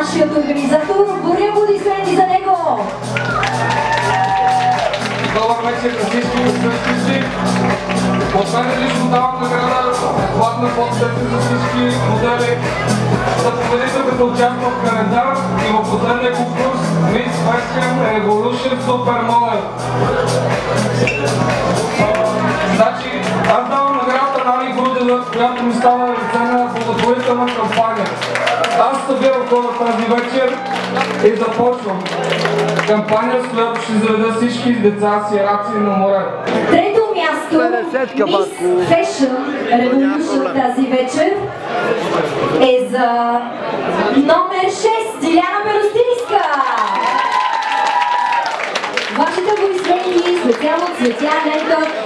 нашият организатор. Бурни аплодисменти за него! Добър вечер на всички присъстващи. От мен лично давам награда платна подсетка за всички модели за победителката участва в календар и в последния конкурс Miss Fashion Revolution Supermodel. Значи, аз давам наградата на Ани Грудева, която ми става лице на благотворителна кампания. Аз събирам хора тази вечер и започвам кампания, с която ще заведа всички деца сираци на море. Трето място, Miss Fashion Revolution тази вечер е за номер 6, Диляна Белостинска. Вашите аплодисменти специално Цветя Ненков